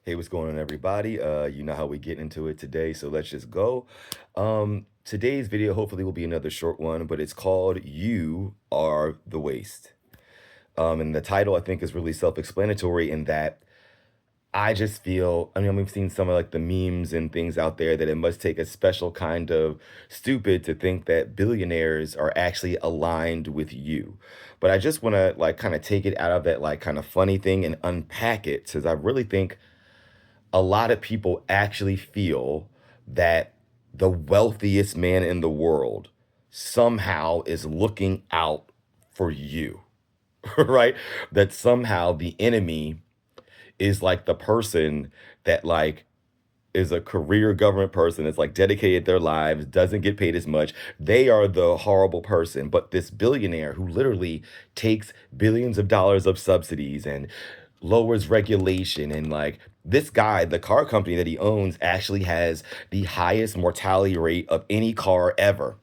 Hey, what's going on, everybody? You know how we get into it today, so let's just go. Today's video hopefully will be another short one, but it's called "You Are the Waste." And the title I think is really self-explanatory in that I just feel, we've seen some of like the memes and things out there that it must take a special kind of stupid to think that billionaires are actually aligned with you. But I just want to like kind of take it out of that like kind of funny thing and unpack it because I really think a lot of people actually feel that the wealthiest man in the world somehow is looking out for you, right? That somehow the enemy is like the person that like is a career government person that's like dedicated their lives, doesn't get paid as much. They are the horrible person. But this billionaire who literally takes billions of dollars of subsidies and lowers regulation and like this guy, the car company that he owns actually has the highest mortality rate of any car ever.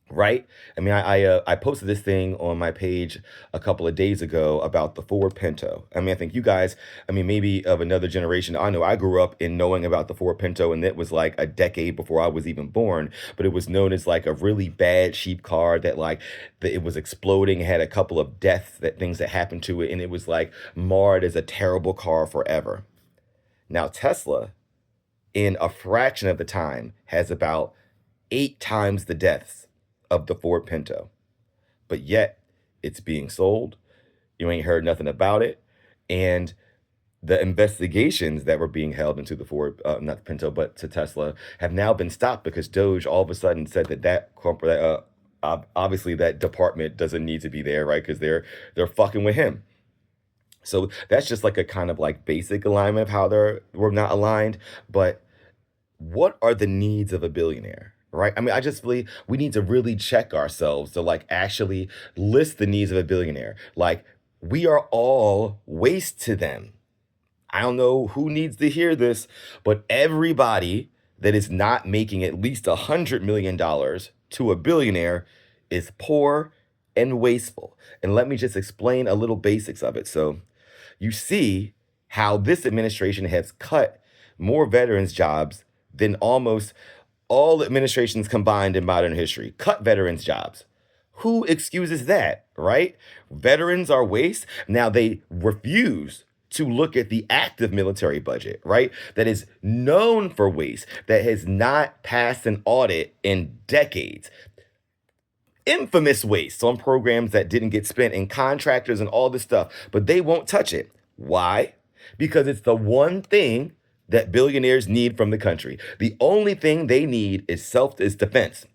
Right? I posted this thing on my page a couple of days ago about the Ford Pinto. I think you guys, maybe of another generation. I know I grew up in knowing about the Ford Pinto, and it was like a decade before I was even born. But it was known as like a really bad, cheap car that like it was exploding, it had a couple of deaths, that things that happened to it, and it was like marred as a terrible car forever. Now Tesla, in a fraction of the time, has about 8 times the deaths of the Ford Pinto. But yet it's being sold. You ain't heard nothing about it. And the investigations that were being held into the Ford, not the Pinto, but to Tesla, have now been stopped because Doge all of a sudden said that obviously that department doesn't need to be there, right? Because they're fucking with him. So that's just like a kind of like basic alignment of how we're not aligned. But what are the needs of a billionaire? Right. I just believe we need to really check ourselves to like actually list the needs of a billionaire. Like we are all waste to them. I don't know who needs to hear this, but everybody that is not making at least $100 million to a billionaire is poor and wasteful. And let me just explain a little basics of it. So you see how this administration has cut more veterans jobs than almost all administrations combined in modern history. Cut veterans jobs. Who excuses that, right? Veterans are waste. Now they refuse to look at the active military budget, right? That is known for waste, that has not passed an audit in decades. Infamous waste on programs that didn't get spent and contractors and all this stuff, but they won't touch it. Why? Because it's the one thing that billionaires need from the country. The only thing they need is defense.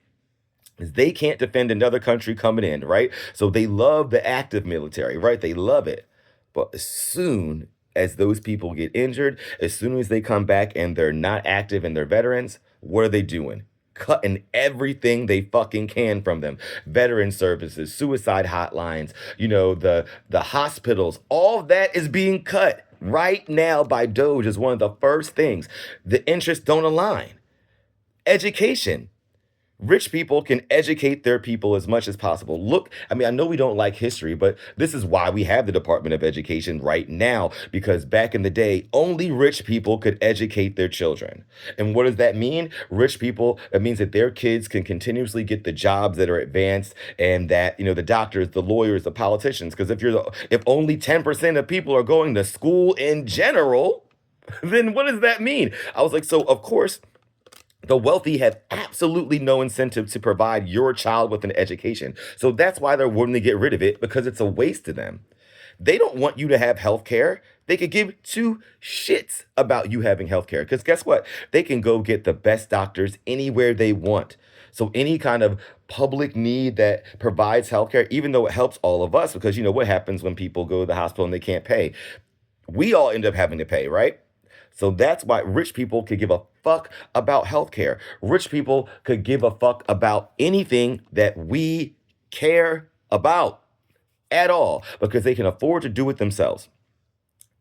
Is they can't defend another country coming in, right? So they love the active military, right? They love it. But as soon as those people get injured, as soon as they come back and they're not active and they're veterans, what are they doing? Cutting everything they fucking can from them. Veteran services, suicide hotlines, the hospitals, all that is being cut right now by Doge is one of the first things. The interests don't align. Education. Rich people can educate their people as much as possible. Look, I know we don't like history, but this is why we have the Department of Education right now, because back in the day, only rich people could educate their children. And what does that mean? Rich people, that means that their kids can continuously get the jobs that are advanced and that, the doctors, the lawyers, the politicians, because if only 10% of people are going to school in general, then what does that mean? I was like, so of course, the wealthy have absolutely no incentive to provide your child with an education. So that's why they're willing to get rid of it, because it's a waste to them. They don't want you to have health care. They could give two shits about you having health care. Because guess what? They can go get the best doctors anywhere they want. So any kind of public need that provides healthcare, even though it helps all of us, because you know what happens when people go to the hospital and they can't pay? We all end up having to pay, right? So that's why rich people could give a fuck about healthcare. Rich people could give a fuck about anything that we care about at all because they can afford to do it themselves.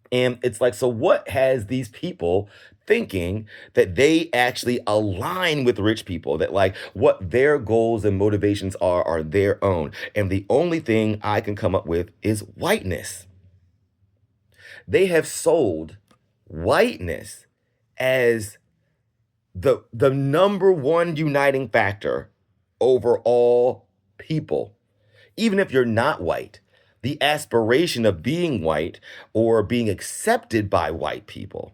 And it's like, so what has these people thinking that they actually align with rich people, that like what their goals and motivations are their own? And the only thing I can come up with is whiteness. They have sold whiteness as the number one uniting factor over all people. Even if you're not white, the aspiration of being white or being accepted by white people,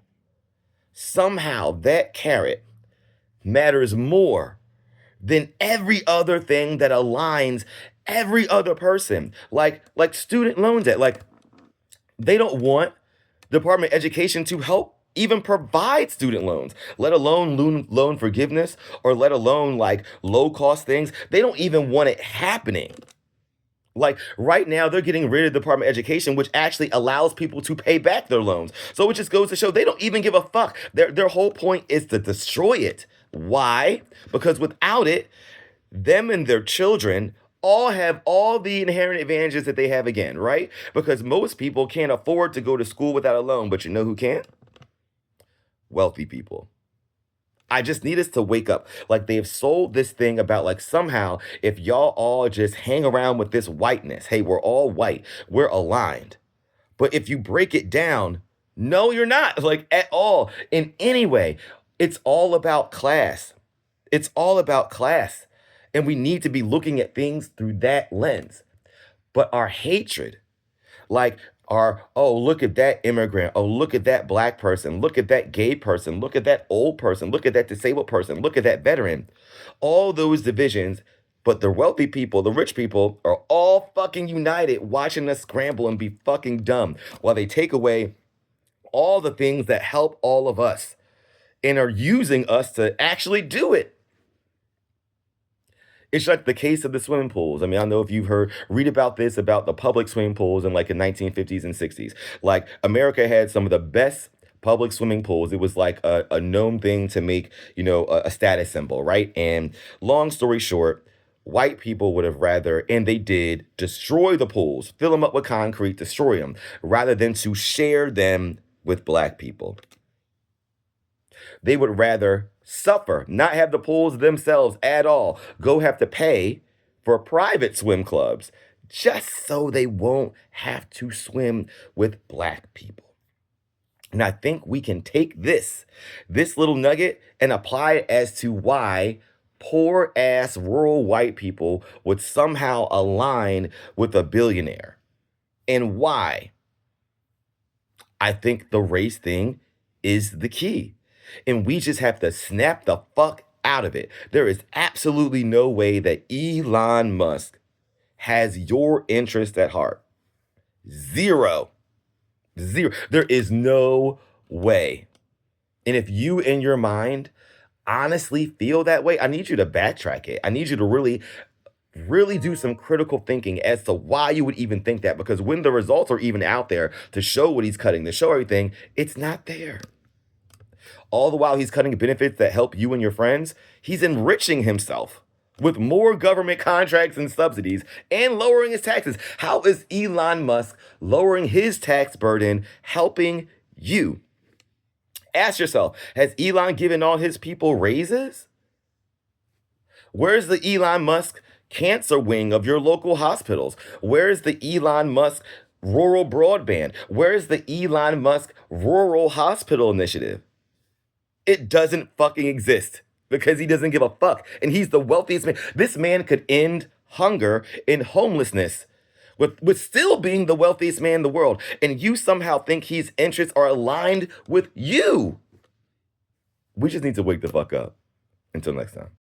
somehow that carrot matters more than every other thing that aligns every other person. Like student loan debt. Like, they don't want the Department of Education to help even provide student loans, let alone loan forgiveness, or let alone like low cost things. They don't even want it happening. Like right now, they're getting rid of the Department of Education, which actually allows people to pay back their loans. So it just goes to show they don't even give a fuck. Their whole point is to destroy it. Why? Because without it, them and their children all have all the inherent advantages that they have again, right? Because most people can't afford to go to school without a loan, but you know who can? Wealthy people. I just need us to wake up. Like, they've sold this thing about like somehow if y'all all just hang around with this whiteness, hey, we're all white, we're aligned. But if you break it down, no, you're not, like, at all in any way. It's all about class. It's all about class. And we need to be looking at things through that lens. But our hatred, like oh, look at that immigrant, oh, look at that black person, look at that gay person, look at that old person, look at that disabled person, look at that veteran, all those divisions. But the wealthy people, the rich people, are all fucking united watching us scramble and be fucking dumb while they take away all the things that help all of us and are using us to actually do it. It's like the case of the swimming pools. I mean, I don't know if you've read about this, about the public swimming pools in like the 1950s and 60s. Like, America had some of the best public swimming pools. It was like a known thing to make, a status symbol, right? And long story short, white people would have rather, and they did, destroy the pools, fill them up with concrete, destroy them, rather than to share them with black people. They would rather suffer, not have the pools themselves at all, go have to pay for private swim clubs just so they won't have to swim with black people. And I think we can take this little nugget and apply it as to why poor ass rural white people would somehow align with a billionaire, and why I think the race thing is the key. And we just have to snap the fuck out of it. There is absolutely no way that Elon Musk has your interest at heart. Zero. There is no way. And if you in your mind honestly feel that way, I need you to backtrack it. I need you to really do some critical thinking as to why you would even think that. Because when the results are even out there to show what he's cutting, to show everything, it's not there. All the while he's cutting benefits that help you and your friends, he's enriching himself with more government contracts and subsidies and lowering his taxes. How is Elon Musk lowering his tax burden helping you? Ask yourself, has Elon given all his people raises? Where's the Elon Musk cancer wing of your local hospitals? Where's the Elon Musk rural broadband? Where's the Elon Musk rural hospital initiative? It doesn't fucking exist because he doesn't give a fuck. And he's the wealthiest man. This man could end hunger and homelessness with still being the wealthiest man in the world. And you somehow think his interests are aligned with you. We just need to wake the fuck up. Until next time.